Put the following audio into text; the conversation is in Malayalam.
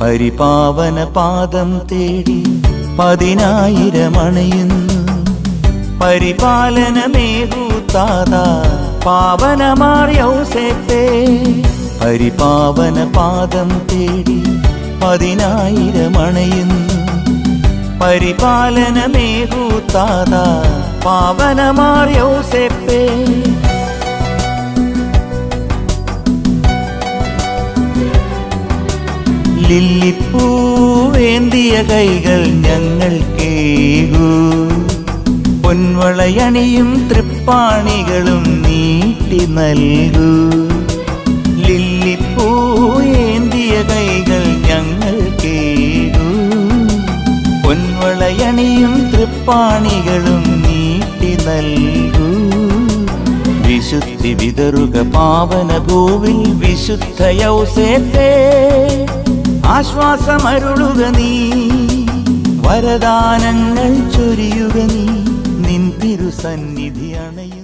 പരിപാവന പാദം തേടി 10,000 അണയുന്നു. പരിപാലനമേകൂ താതാ പാവനമാർ യൗസേപ്പേ. പരിപാവന പാദം തേടി 10,000 അണയുന്നു. പരിപാലനമേകൂ താതാ പാവനമാർ യൗസേപ്പേ. ലില്ലിപ്പൂവേന്തിയ കൈകൾ ഞങ്ങൾക്കേകൂ. പൊൻവളയണിയും തൃപ്പാണികളും നീട്ടി നൽകൂ. ലില്ലിപ്പൂവേന്തിയ കൈകൾ ഞങ്ങൾക്കേകൂ. പൊൻവളയണിയും തൃപ്പാണികളും നീട്ടി നൽകൂ. വിശുദ്ധി വിതറുക പാവന ഭൂവിൽ വിശുദ്ധ യൗസേപ്പേ. ആശ്വാസമരുളുക നീ, വരദാനങ്ങൾ ചൊരിയുക നീ, നിൻ തിരുസന്നിധി അണയുക.